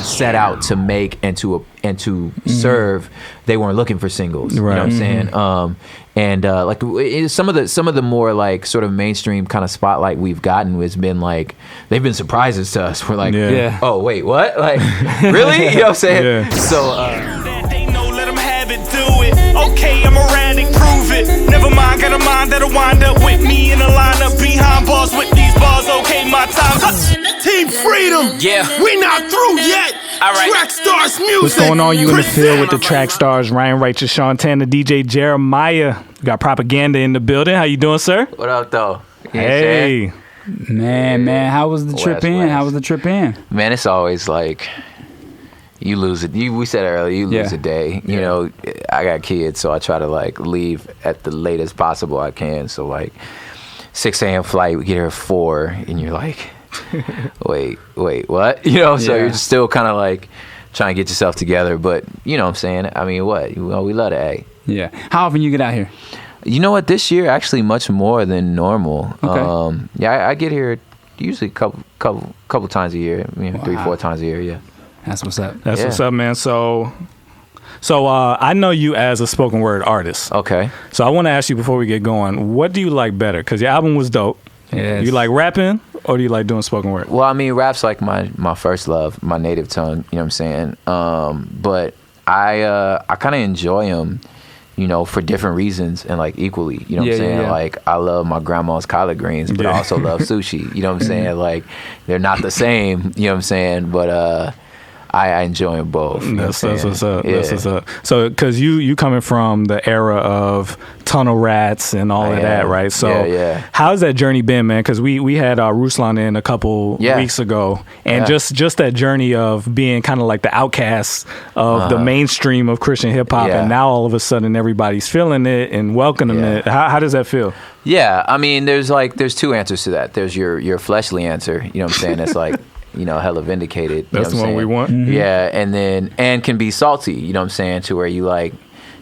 set out to make and to serve, they weren't looking for singles. You know what I'm saying? Like some of the more like sort of mainstream kind of spotlight we've gotten has been like they've been surprises to us. We're like, oh wait, what? Like really? You know what I'm saying? So. Okay, I'm erratic, prove it. Never mind, got a mind that'll wind up with me in a lineup behind bars with these bars. Okay, my time's Team Freedom. Yeah, we not through yet. All right. Trackstarz music. What's going on? You in the field with the Trackstarz, Ryan Righteous, SEANTANA, DJ Jeremiah. We got Propaganda in the building. How you doing, sir? What up, though? Hey. Man, how was the trip in? How was the trip in? Man, it's always like you lose it. We said earlier, you lose a day. You know, I got kids, so I try to like leave at the latest possible I can. So like 6 a.m. flight, we get here at 4, and you're like, wait, what? You know, so you're just still kind of like trying to get yourself together. But you know what I'm saying? I mean, what? Well, we love the A. Yeah. How often you get out here? You know what? This year, actually, much more than normal. Okay. I get here usually a couple times a year. You know, 3-4 times a year. Yeah. That's what's up. That's what's up, man. So I know you as a spoken word artist. Okay. So I want to ask you before we get going, what do you like better? Because your album was dope. Yes. You like rapping or do you like doing spoken word? Well, I mean, rap's like my first love, my native tongue. You know what I'm saying? But I kind of enjoy them, you know, for different reasons and like equally. You know what I'm saying? Yeah. Like I love my grandma's collard greens, but I also love sushi. You know what I'm saying? Like they're not the same. You know what I'm saying? But I enjoy them both. That's what's up. Yeah. That's what's up. So, because you coming from the era of Tunnel Rats and all of that, right? So, how's that journey been, man? Because we had Ruslan in a couple weeks ago, and just that journey of being kind of like the outcast of the mainstream of Christian hip hop, and now all of a sudden everybody's feeling it and welcoming it. How does that feel? Yeah, I mean, there's two answers to that. There's your fleshly answer. You know what I'm saying? It's like, you know, hella vindicated. That's the one we want. Yeah, and can be salty, you know what I'm saying, to where you like,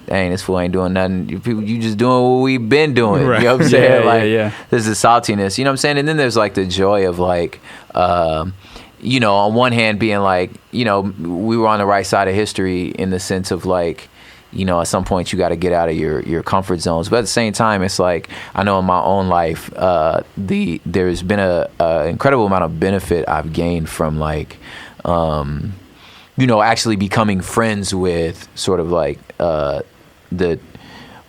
dang, this fool ain't doing nothing. You just doing what we've been doing. Right. You know what I'm saying? There's the saltiness, you know what I'm saying? And then there's like the joy of like, you know, on one hand being like, you know, we were on the right side of history in the sense of like, you know, at some point you got to get out of your comfort zones. But at the same time, it's like, I know in my own life, there's been a incredible amount of benefit I've gained from like, you know, actually becoming friends with sort of like the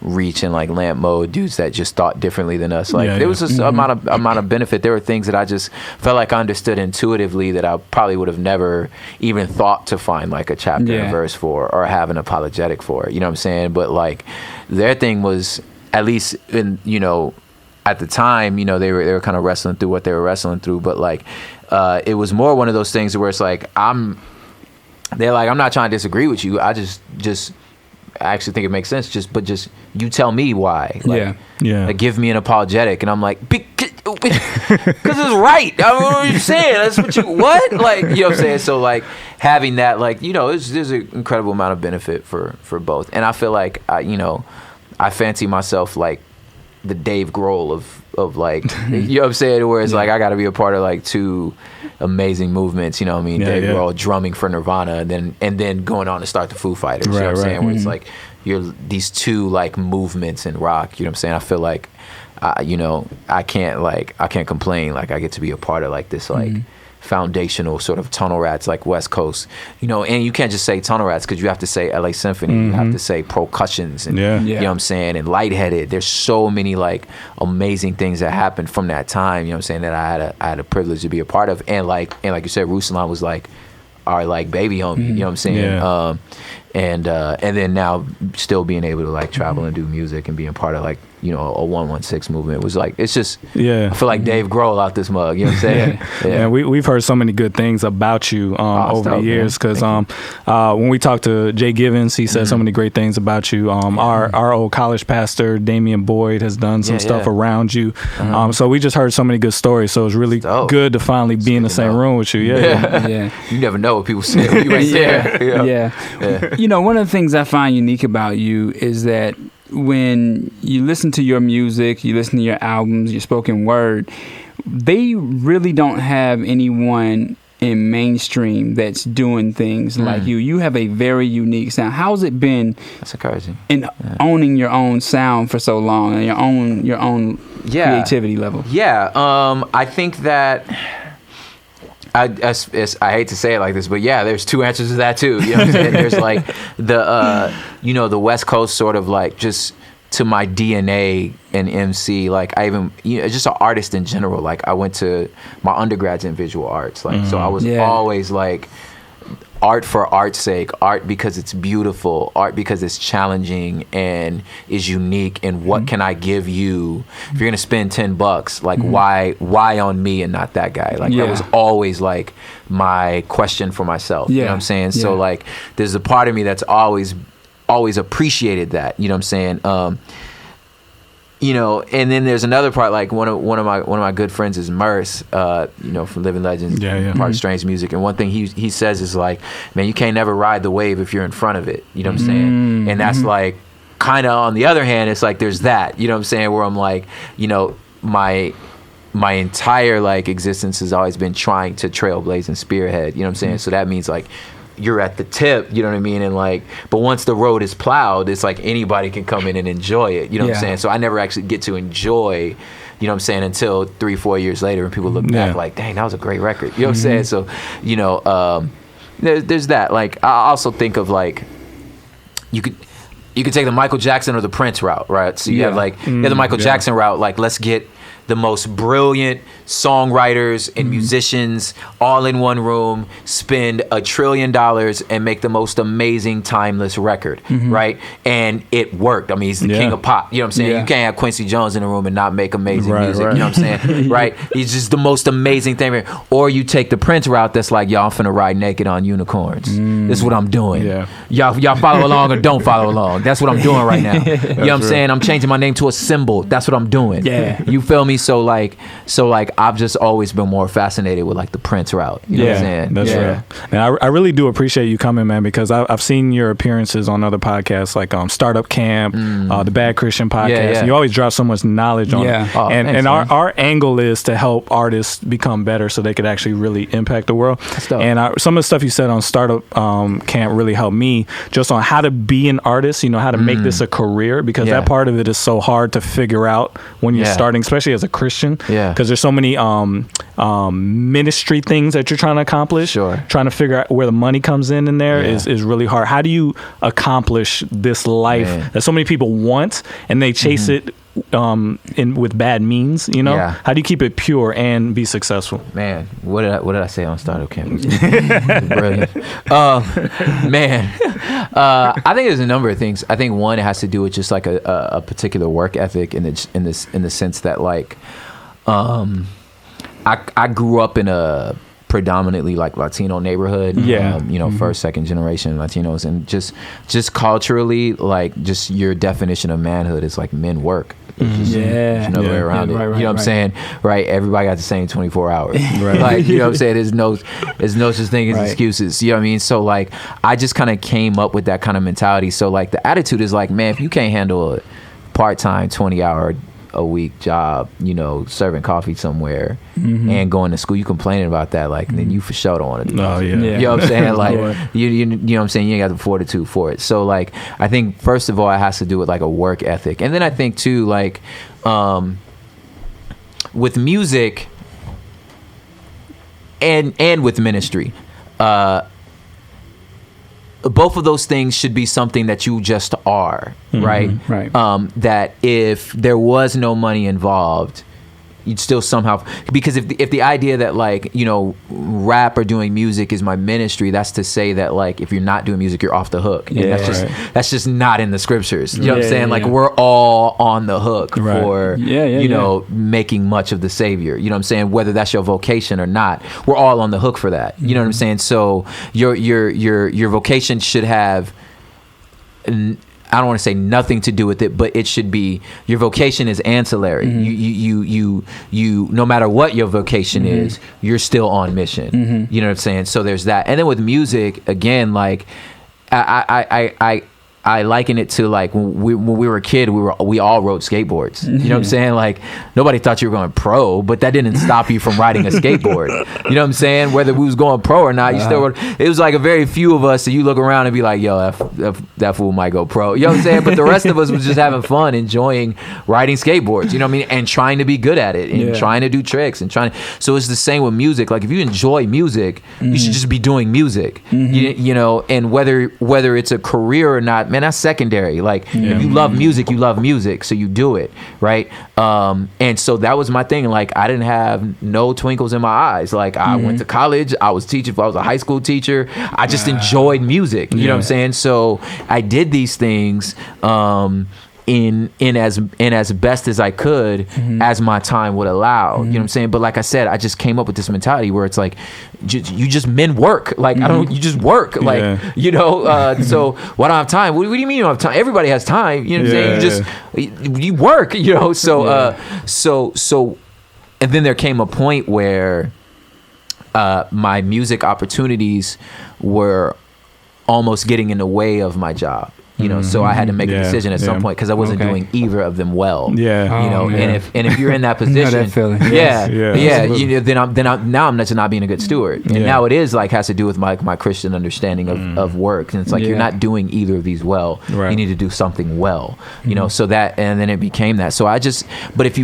Reach and like Lamp Mode dudes that just thought differently than us. Like there was this amount of benefit. There were things that I just felt like I understood intuitively that I probably would have never even thought to find like a chapter and verse for or have an apologetic for. You know what I'm saying? But like their thing was, at least in, you know, at the time, you know, they were kind of wrestling through what they were wrestling through. But like it was more one of those things where it's like they're like, I'm not trying to disagree with you. I actually think it makes sense. Just you tell me why. Like, like, give me an apologetic, and I'm like, because it's right. I mean, what are you saying? That's what you what? Like, you know what I'm saying? So like having that, like, you know, there's an incredible amount of benefit for both, and I feel like you know, I fancy myself like the Dave Grohl of like, you know what I'm saying? Where it's like I got to be a part of like two amazing movements, you know what I mean? Dave Grohl drumming for Nirvana and then going on to start the Foo Fighters, you know what I'm saying? Where it's like you're these two like movements in rock, you know what I'm saying? I feel like you know, I can't complain. Like I get to be a part of like this like foundational sort of Tunnel Rats, like West Coast, you know, and you can't just say Tunnel Rats because you have to say LA Symphony, you have to say Percussions, and you know what I'm saying, and Lightheaded. There's so many like amazing things that happened from that time, you know what I'm saying, that I had a privilege to be a part of, and like you said, Ruslan was like our like baby homie, you know what I'm saying, and then now still being able to like travel and do music and being part of like, you know, a 116 movement was like, it's just, I feel like Dave Grohl out this mug, you know what I'm saying? And we've heard so many good things about you over the years, because when we talked to Jay Givens, he said so many great things about you. Our old college pastor, Damian Boyd, has done some stuff around you. So we just heard so many good stories, so it's really good to finally be in the same room with you. You never know what people say when you ain't there. You know, one of the things I find unique about you is that when you listen to your music, you listen to your albums, your spoken word, they really don't have anyone in mainstream that's doing things like you. You have a very unique sound. How's it been? That's encouraging. In owning your own sound for so long and your own creativity level. Yeah. I think that I hate to say it like this, but there's two answers to that too. You know what I'm saying? There's like the the West Coast sort of like just to my DNA and MC, like I even just an artist in general. Like I went to my undergrads in visual arts, like so I was always like art for art's sake, art because it's beautiful, art because it's challenging and is unique. And what can I give you if you're gonna spend $10? Like why on me and not that guy? Like that was always like my question for myself. You know what I'm saying? So like there's a part of me that's always appreciated that. You know what I'm saying? And then there's another part, like one of my good friends is Merce, from Living Legends, part of Strange Music. And one thing he says is like, man, you can't never ride the wave if you're in front of it. You know what I'm saying? And that's like, kind of on the other hand, it's like there's that. You know what I'm saying? Where I'm like, my entire like existence has always been trying to trailblaze and spearhead. You know what I'm saying? So that means like, you're at the tip, you know what I mean? And like, but once the road is plowed, it's like anybody can come in and enjoy it. You know what I'm saying? So I never actually get to enjoy, you know what I'm saying, until 3-4 years later when people look back like, dang, that was a great record. You know what I'm saying? So, there's that. Like, I also think of like, you could take the Michael Jackson or the Prince route, right? So you have like, the Michael Jackson route, like let's get the most brilliant songwriters and musicians all in one room, spend $1 trillion and make the most amazing timeless record, right? And it worked. I mean, he's the king of pop. You know what I'm saying? You can't have Quincy Jones in the room and not make amazing music. You know what I'm saying? Right? He's just the most amazing thing. Or you take the Prince route that's like, y'all finna ride naked on unicorns. This is what I'm doing. Y'all follow along or don't follow along. That's what I'm doing right now. You know what I'm saying? I'm changing my name to a symbol. That's what I'm doing. You feel me? So like I've just always been more fascinated with like the Prince route. You know what I'm saying? That's right. And I really do appreciate you coming, man, because I've seen your appearances on other podcasts like Startup Camp, the Bad Christian podcast. And you always drop so much knowledge on it. And our angle is to help artists become better so they could actually really impact the world. And some of the stuff you said on Startup Camp really helped me just on how to be an artist, how to make this a career, because that part of it is so hard to figure out when you're starting, especially as a Christian, because there's so many ministry things that you're trying to accomplish. Trying to figure out where the money comes in there is really hard. How do you accomplish this life that so many people want and they chase it with bad means? How do you keep it pure and be successful? Man, what did I say on Startup Camp? Brilliant. Man, I think there's a number of things. I think one, it has to do with just like a particular work ethic in the sense that like I grew up in a predominantly like Latino neighborhood, first, second generation Latinos, and just culturally, like just your definition of manhood is like men work. There's no way around it. You know what I'm saying? Right? Everybody got the same 24 hours. Like, you know what I'm saying? There's no such thing as excuses. You know what I mean? So like, I just kind of came up with that kind of mentality. So like, the attitude is like, man, if you can't handle a part-time 20-hour a week job, serving coffee somewhere and going to school, you complaining about that, like, then you for sure don't want to do that. You know what I'm saying? Like, you know what I'm saying? You ain't got the fortitude for it. So like, I think first of all, it has to do with like a work ethic. And then I think too, like, with music and with ministry, both of those things should be something that you just are, right? That if there was no money involved, you'd still somehow, because if the idea that like, rap or doing music is my ministry, that's to say that like, if you're not doing music, you're off the hook. And that's just not in the scriptures. You know what I'm saying? Like, we're all on the hook for, making much of the Savior. You know what I'm saying? Whether that's your vocation or not, we're all on the hook for that. You know what I'm saying? So your vocation should have, I don't want to say nothing to do with it, but it should be, your vocation is ancillary. You no matter what your vocation is, you're still on mission. You know what I'm saying? So there's that. And then with music, again, like I I liken it to like when we were a kid, we all rode skateboards. You know what I'm saying? Like nobody thought you were going pro, but that didn't stop you from riding a skateboard. You know what I'm saying? Whether we was going pro or not, you still rode. It was like a very few of us that you look around and be like, yo, that fool might go pro. You know what I'm saying? But the rest of us was just having fun, enjoying riding skateboards. You know what I mean? And trying to be good at it and trying to do tricks and trying. So it's the same with music. Like if you enjoy music, you should just be doing music. You know, and whether it's a career or not. Man, that's secondary. Like if you love music, so you do it, right? And so that was my thing. Like I didn't have no twinkles in my eyes. Like I went to college, I was teaching. I was a high school teacher. I just enjoyed music. You know what I'm saying? So I did these things in as best as I could as my time would allow. You know what I'm saying? But like I said, I just came up with this mentality where it's like you just men work. Like you just work. Like you know. So why don't I have time? What do you mean you don't have time? Everybody has time. You know what I'm saying? You work. You know. So so and then there came a point where my music opportunities were almost getting in the way of my job. You know, so I had to make a decision at some point because I wasn't doing either of them well. You know, and if you're in that position, that feeling. You know, then I'm just not being a good steward. And now it is like has to do with my Christian understanding of work. And it's like you're not doing either of these well. You need to do something well. You know, so that and then it became that. So I just but if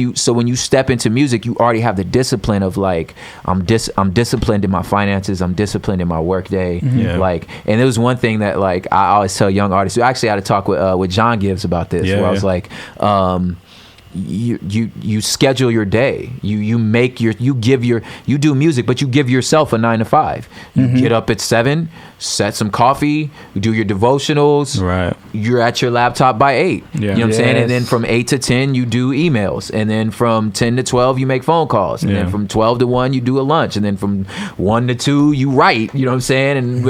you so when you step into music, you already have the discipline of like I'm disciplined in my finances. I'm disciplined in my work day. Like, and there was one thing that like I always tell young artists. So I actually had a talk with John Gibbs about this, where I was like, you schedule your day. You do music, but you give yourself a 9 to 5. You get up at 7, set some coffee, you do your devotionals. Right. You're at your laptop by 8. You know what I'm saying? And then from 8 to 10 you do emails, and then from 10 to 12 you make phone calls, and then from 12 to 1 you do a lunch, and then from 1 to 2 you write. You know what I'm saying? And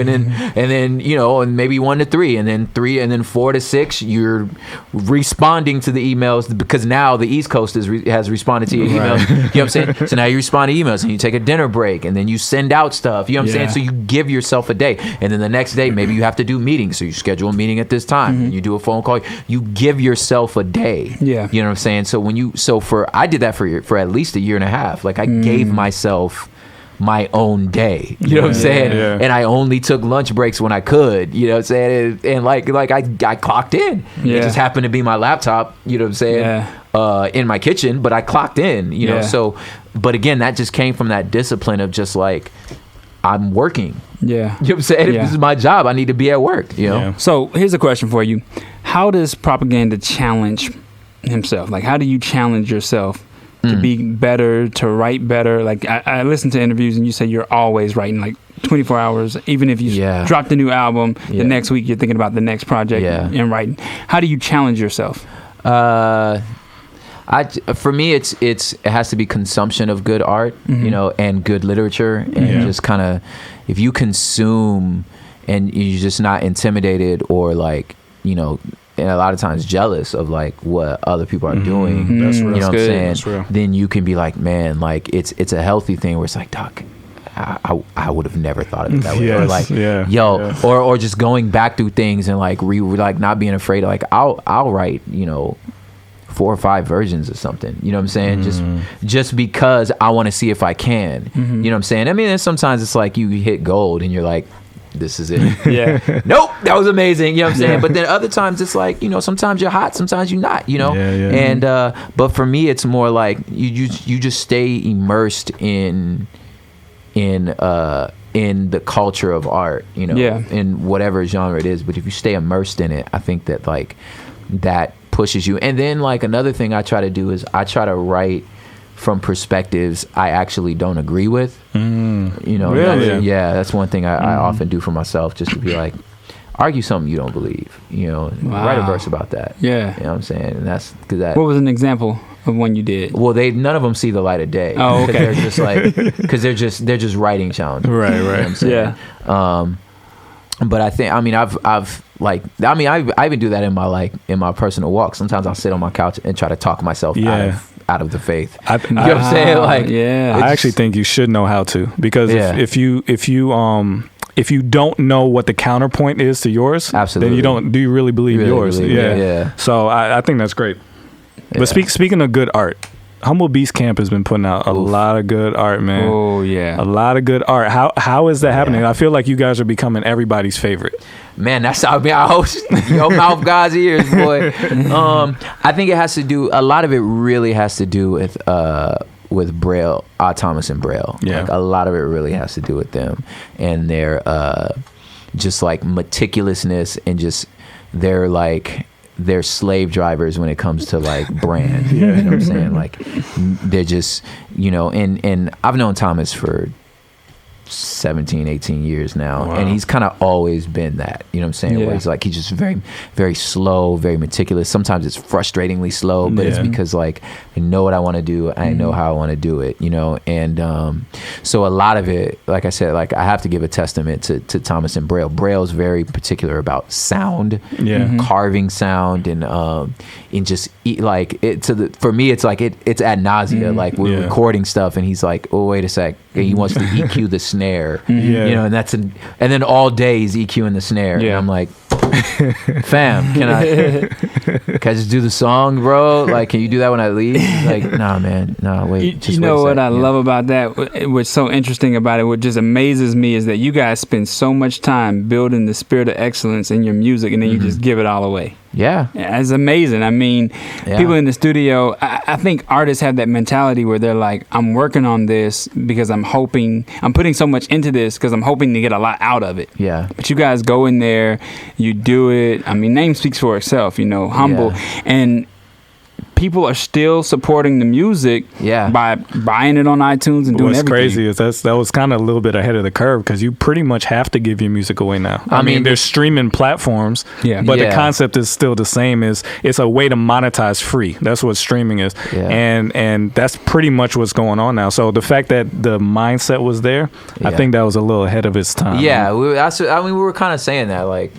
then you know, and maybe 1 to 3, and then 4 to 6 you're responding to the emails because now the East Coast has responded to your emails. You know what I'm saying? So now you respond to emails and you take a dinner break and then you send out stuff. You know what I'm saying? So you give yourself a day. And then the next day, maybe you have to do meetings. So you schedule a meeting at this time and you do a phone call. You give yourself a day. You know what I'm saying? So I did that for at least a year and a half. Like I gave myself my own day, you know what I'm saying? And I only took lunch breaks when I could, you know what I'm saying? And like I clocked in. It just happened to be my laptop, you know what I'm saying? In my kitchen, but I clocked in, you know? So, but again, that just came from that discipline of just like, I'm working. You know what I'm saying? If this is my job, I need to be at work, you know? So here's a question for you. How does Propaganda challenge himself? Like, how do you challenge yourself to be better, to write better? Like I listen to interviews and you say you're always writing like 24 hours, even if you dropped a new album, the next week you're thinking about the next project and writing. How do you challenge yourself? For me, it has to be consumption of good art, you know, and good literature, and just kind of, if you consume and you're just not intimidated or like, you know, and a lot of times jealous of like what other people are doing, That's real. you know what I'm saying? That's real. Then you can be like, man, like it's a healthy thing where it's like, doc, I would have never thought of it that way. Or like, or just going back through things and like like not being afraid of like, I'll write, you know, 4 or 5 versions of something, you know what I'm saying? Just because I want to see if I can, you know what I'm saying? I mean, and sometimes it's like you hit gold and you're like, this is it. Nope, that was amazing, you know what I'm saying? But then other times it's like, you know, sometimes you're hot, sometimes you're not, you know? And but for me it's more like you just stay immersed in the culture of art, you know, in whatever genre it is. But if you stay immersed in it, I think that like that pushes you. And then like another thing I try to do is I try to write from perspectives I actually don't agree with. You know, that's one thing I often do for myself, just to be like, argue something you don't believe, you know, write a verse about that. You know what I'm saying? And that's because that. What was an example of one you did? Well, none of them see the light of day. Oh, okay. They're just like, because they're just writing challenges. Right. You know what I'm saying? But I think, I mean, I even do that in my personal walk. Sometimes I'll sit on my couch and try to talk myself out of the faith. You know what I'm saying? Like, I actually think you should know how to, because if you if you don't know what the counterpoint is to yours, absolutely, then do you really believe yours? Yeah. So I think that's great. Yeah. But speaking of good art, Humble Beast Camp has been putting out a lot of good art, man. Oh yeah, a lot of good art. How is that happening? I feel like you guys are becoming everybody's favorite. Man, that's how I host your mouth God's ears, boy. I think it has to do. A lot of it really has to do with Braille, Thomas and Braille. Yeah. Like, a lot of it really has to do with them and their just like meticulousness and just they're slave drivers when it comes to like brand. You know what I'm saying? Like, they're just, and I've known Thomas for 17, 18 years now. Wow. And he's kind of always been that, you know what I'm saying? Yeah. Where he's just very, very slow, very meticulous. Sometimes it's frustratingly slow, but it's because like, I know what I want to do. I know how I want to do it, And so a lot of it, like I said, like I have to give a testament to Thomas and Braille. Braille's very particular about sound, carving sound, and just like it for me, it's like it's ad nausea. Like we're recording stuff, and he's like, "Oh, wait a sec," and he wants to EQ the snare, and then all day he's EQing the snare, and I'm like, fam, can I just do the song, bro? Like, can you do that when I leave? He's like, nah, man, nah, wait. You know what I love about that? What's so interesting about it, what just amazes me, is that you guys spend so much time building the spirit of excellence in your music, and then you just give it all away. Yeah. It's amazing. I mean, people in the studio, I think artists have that mentality where they're like, I'm working on this because I'm putting so much into this because I'm hoping to get a lot out of it. Yeah. But you guys go in there, you do it. I mean, name speaks for itself, humble. Yeah. And people are still supporting the music by buying it on iTunes and doing everything. What's crazy is that was kind of a little bit ahead of the curve, because you pretty much have to give your music away now. I mean, there's streaming platforms, but the concept is still the same. It's a way to monetize free. That's what streaming is. Yeah. And that's pretty much what's going on now. So the fact that the mindset was there, I think that was a little ahead of its time. Yeah, we were kind of saying that, like,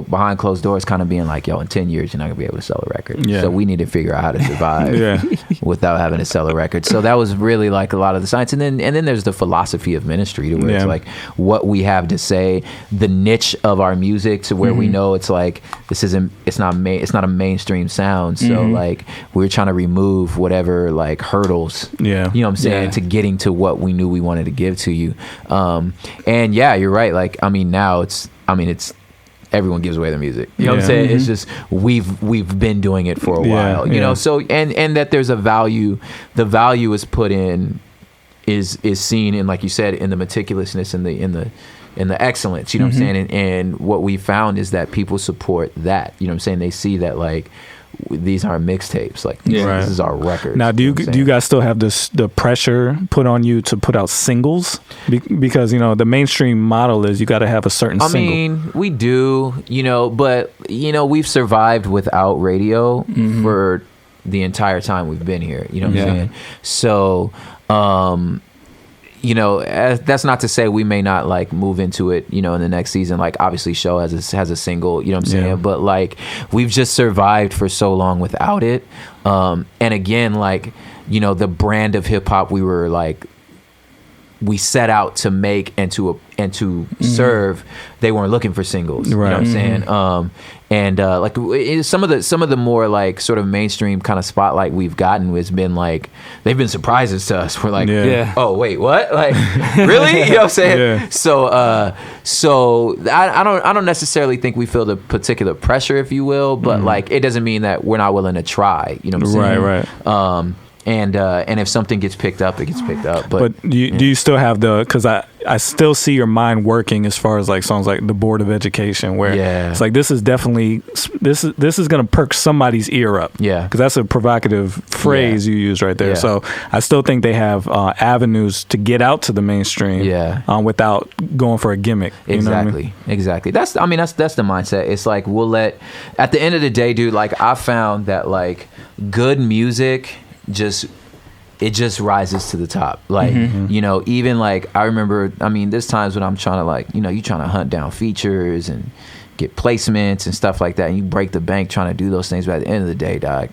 behind closed doors, kind of being like, yo, in 10 years, you're not gonna be able to sell a record. Yeah. So we need to figure out how to survive without having to sell a record. So that was really like a lot of the science. And then there's the philosophy of ministry, to where it's like what we have to say, the niche of our music, to where we know it's like, it's not a mainstream sound. So like, we're trying to remove whatever like hurdles, you know what I'm saying, to getting to what we knew we wanted to give to you. And yeah, you're right. Like, I mean, now it's everyone gives away their music. You know what I'm saying? It's just we've been doing it for a while. You know, so and that there's a value. The value is put in is seen in, like you said, in the meticulousness and in the excellence. You know what I'm saying? And what we found is that people support that. You know what I'm saying? They see that, like, these aren't mixtapes, like this is our record. Now, do you guys still have the pressure put on you to put out singles? Because the mainstream model is you got to have a certain single. I mean, we do, but we've survived without radio for the entire time we've been here. You know what I'm saying? So that's not to say we may not like move into it, in the next season. Like, obviously Show has a single, you know what I'm saying? Yeah. But like, we've just survived for so long without it. And again, like, the brand of hip hop we set out to make and to serve, they weren't looking for singles. Right. You know what I'm saying? Like, some of the more like sort of mainstream kind of spotlight we've gotten has been like, they've been surprises to us. We're like, oh wait, what? Like, really? You know what I'm saying? Yeah. So I don't necessarily think we feel the particular pressure, if you will, but like, it doesn't mean that we're not willing to try. You know what I'm saying? Right. And if something gets picked up, it gets picked up. But do you still have because I still see your mind working as far as like songs like The Board of Education, where it's like, this is definitely this is gonna perk somebody's ear up. Yeah, because that's a provocative phrase you use right there. Yeah. So I still think they have avenues to get out to the mainstream. Without going for a gimmick. Exactly. You know what I mean? Exactly. That's the mindset. It's like, at the end of the day, dude. Like, I found that like good music just rises to the top. Like, even like, I remember, there's times when I'm trying to like, you trying to hunt down features and get placements and stuff like that, and you break the bank trying to do those things, but at the end of the day, dog,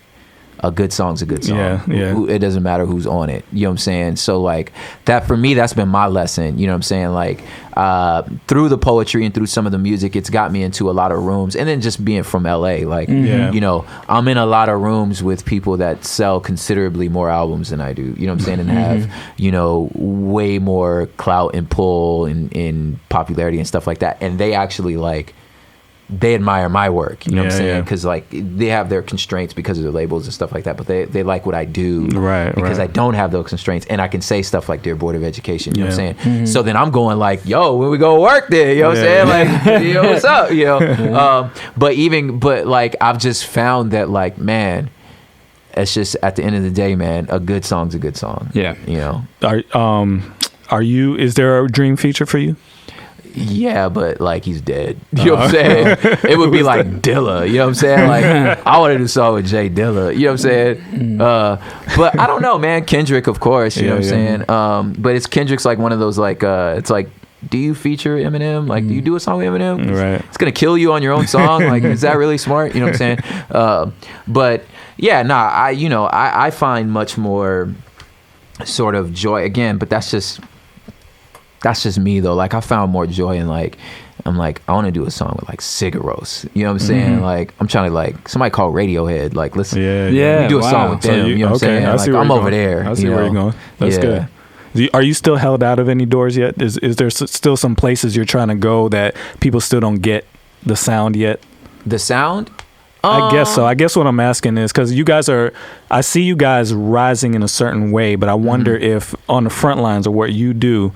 a good song's a good song. Yeah. It doesn't matter who's on it. You know what I'm saying? So like that for me, that's been my lesson. You know what I'm saying? Like through the poetry and through some of the music, it's got me into a lot of rooms. And then just being from LA, like, you know, I'm in a lot of rooms with people that sell considerably more albums than I do. You know what I'm saying? And have, you know, way more clout and pull and popularity and stuff like that. And they actually like, they admire my work, you know what I'm saying? Because like they have their constraints because of their labels and stuff like that, but they like what I do, because I don't have those constraints, and I can say stuff like Dear Board of Education, you know what I'm saying? So then I'm going like, yo, when we go work there, you know what I'm saying? Like, yo, what's up, you know? But like I've just found that like, man, it's just at the end of the day, man, a good song's a good song. Yeah, you know. Is there a dream feature for you? Yeah, but like he's dead. You know what I'm saying? It would be like Dilla. You know what I'm saying? Like I want to do a song with Jay Dilla. You know what I'm saying? But I don't know, man. Kendrick, of course. You know what I'm saying? But Kendrick's like one of those like it's like, do you feature Eminem? Like, do you do a song with Eminem? Right. It's gonna kill you on your own song. Like, is that really smart? You know what I'm saying? But yeah, I find much more sort of joy again. But that's just me though. Like I found more joy in like, I'm like, I want to do a song with like Sigaros. You know what I'm saying? Like I'm trying to like, somebody call Radiohead. Like listen, we do a song with them. You know what I'm saying? Like, I'm over there. I see where you're going. That's good. Are you still held out of any doors yet? Is there still some places you're trying to go that people still don't get the sound yet? The sound? I guess so. I guess what I'm asking is because I see you guys rising in a certain way, but I wonder if on the front lines of what you do,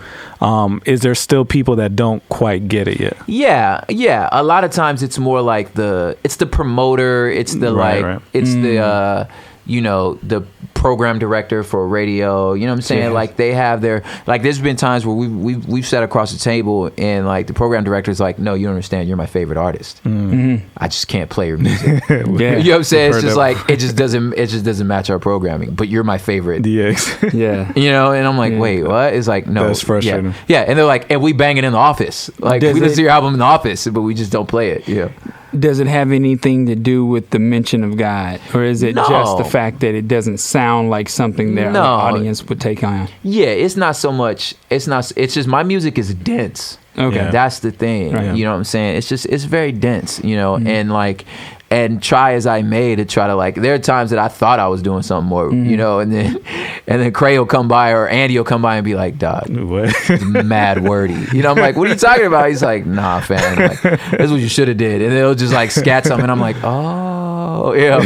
is there still people that don't quite get it yet? Yeah. A lot of times it's more like it's the promoter, it's the it's the the program director for radio, you know what I'm saying? Like they have their, like there's been times where we've sat across the table and like the program director's like, no, you don't understand, you're my favorite artist. I just can't play your music. You know what I'm saying? It's just like it just doesn't match our programming, but you're my favorite. Yeah. You know, and I'm like, wait, what? It's like, no. That's frustrating. Yeah. And they're like, and we bang it in the office. Like we listen to your album in the office, but we just don't play it. Yeah. Does it have anything to do with the mention of God, or is it just the fact that it doesn't sound like something their audience would take on? Yeah, it's not so much. It's just my music is dense. Okay, that's the thing. Right. You know what I'm saying? It's very dense. You know, and like. And try as I may to try to like, there are times that I thought I was doing something more, you know, and then Cray will come by or Andy will come by and be like, dog, mad wordy. You know, I'm like, what are you talking about? He's like, nah, fam, like, that's what you should have did. And they'll just like scat something. And I'm like, oh, yeah.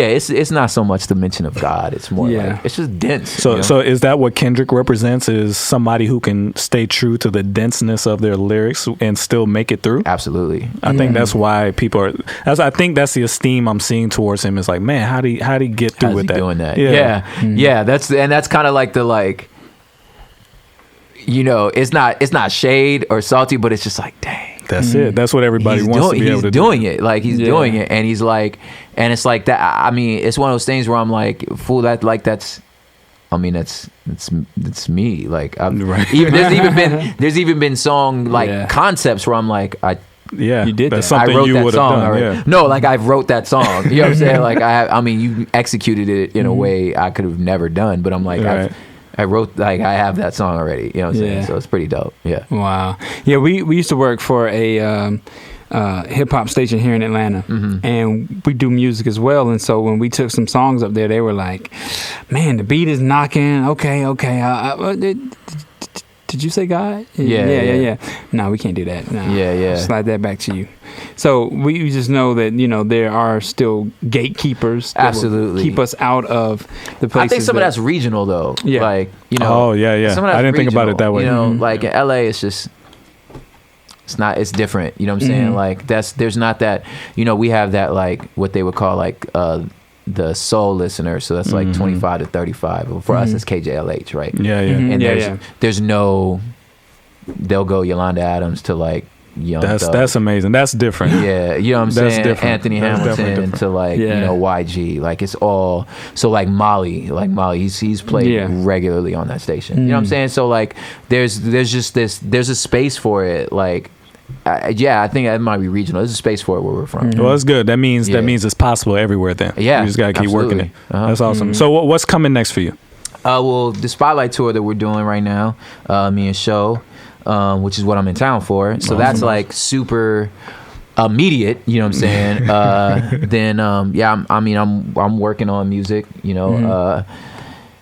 It's not so much the mention of God. It's more like, it's just dense. So is that what Kendrick represents, is somebody who can stay true to the denseness of their lyrics and still make it through? Absolutely. I think that's why people are. I think that's the esteem I'm seeing towards him. Is like, man, how do you get through with that? Doing that? Yeah. That's kind of like the like. You know, it's not shade or salty, but it's just like, dang. That's it. That's what everybody wants to be able to do. He's doing it. Like he's doing it, and he's like, and it's like that. I mean, it's one of those things where I'm like, fool. That's me. Like, there's even been song like concepts where I'm like, you did that. I wrote that song already. No, like I wrote that song. You know what I'm saying? Like I mean, you executed it in a way I could have never done, but I'm like, I wrote, like I have that song already. You know what I'm saying? So it's pretty dope. Yeah. Wow. Yeah, we used to work for a hip hop station here in Atlanta, and we do music as well. And so when we took some songs up there, they were like, "Man, the beat is knocking." Okay. Did you say God? Yeah. No, we can't do that. No. Yeah. Slide that back to you. So we just know that, you know, there are still gatekeepers that absolutely keep us out of the places. I think some of that's regional though. Yeah. Like, you know. Oh yeah. I didn't think about it that way. You know, like in LA, it's just. It's different. You know what I'm saying? Like there's not that, you know, we have that like what they would call like the soul listener. So that's like 25 to 35. Well, for us, it's KJLH, right? Yeah. And there's no, they'll go Yolanda Adams to like Young Thug. That's amazing. That's different. Yeah. You know what I'm saying? Different. Anthony Hamilton to like, you know, YG. Like it's all, so like Molly, he's played regularly on that station. You know what I'm saying? So like there's just there's a space for it. Like, I think it might be regional. There's a space for it where we're from. Well, that's good. That means it's possible everywhere. Then you just gotta keep working it. That's awesome. So what's coming next for you? Well, the Spotlight tour that we're doing right now, me and Show, which is what I'm in town for. So that's like super immediate, you know what I'm saying? Then I'm working on music, you know,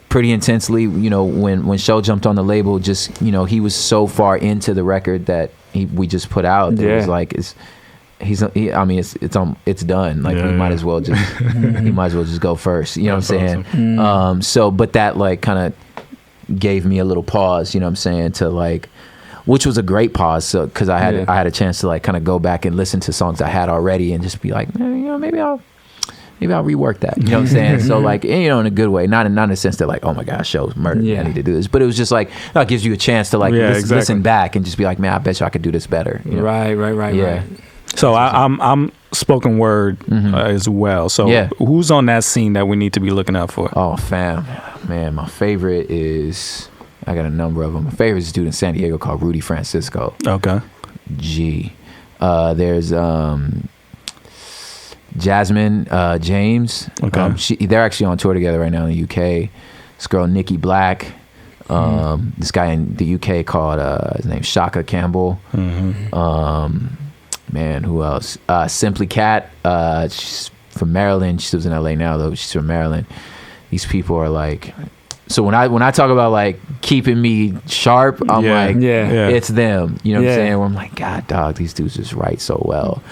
pretty intensely. You know, when Show jumped on the label, just, you know, he was so far into the record that we just put out. It was like it's done. Like we might as well just he might as well just go first. You know what I'm saying? Awesome. So but that like kind of gave me a little pause, you know what I'm saying, to like, which was a great pause, so because I had a chance to like kind of go back and listen to songs I had already and just be like, you know, maybe I'll rework that. You know what I'm saying? So like, you know, in a good way, not in the sense that like, oh my gosh, Show's murdered me, I need to do this. But it was just like, it gives you a chance to like listen back and just be like, man, I bet you I could do this better. You know? Right. So I'm spoken word as well. So who's on that scene that we need to be looking out for? Oh, fam, man, my favorite is, I got a number of them. My favorite is a dude in San Diego called Rudy Francisco. Okay. There's Jasmine James. Okay. They're actually on tour together right now in the UK. This girl Nikki Black. This guy in the UK called his name's Shaka Campbell. Man, who else? Simply Cat. She's from Maryland. She lives in LA now though. She's from Maryland. These people are like, so when I talk about like keeping me sharp, I'm like, it's them. You know what I'm saying? Where I'm like, God, dog, these dudes just write so well.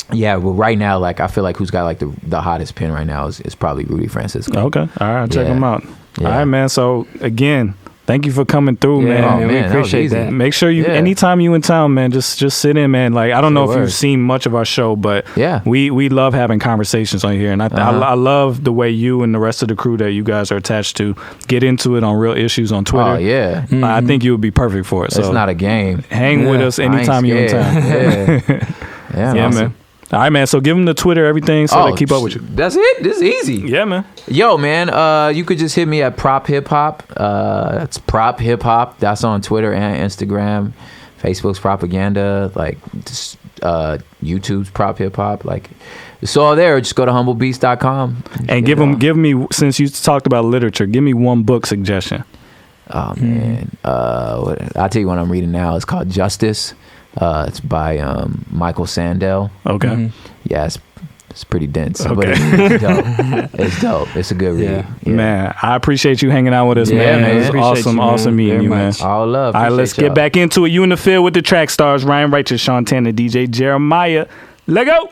Well, right now, like I feel like who's got like the hottest pen right now is probably Rudy Francisco. Okay, all right, I'll check him out. All right, man. So again, thank you for coming through, man. Oh, man. We appreciate that. Make sure you, anytime you in town, man, just sit in, man. Like I don't know if you've seen much of our show, but we love having conversations on here, and I love the way you and the rest of the crew that you guys are attached to get into it on real issues on Twitter. Oh yeah, I think you would be perfect for it. So it's not a game. Hang with us anytime you're in town. Yeah, man. All right, man. So give them the Twitter, everything, so they keep up with you. That's it. This is easy. Yeah, man. Yo, man. You could just hit me at Prop Hip Hop. That's Prop Hip Hop. That's on Twitter and Instagram. Facebook's Propaganda. Like just, YouTube's Prop Hip Hop. Like it's all there. Just go to humblebeats.com. And give me, since you talked about literature, give me one book suggestion. Oh man. I'll tell you what I'm reading now. It's called Justice. It's by Michael Sandel. Okay. Yeah, it's pretty dense, but it's dope. It's dope. It's a good read. Yeah. Man, I appreciate you hanging out with us, man. It was awesome meeting you, man. All love. All right, let's get back into it. You in the field with the Trackstarz, Ryan Righteous, SEANTANA, DJ Jeremiah. Let go.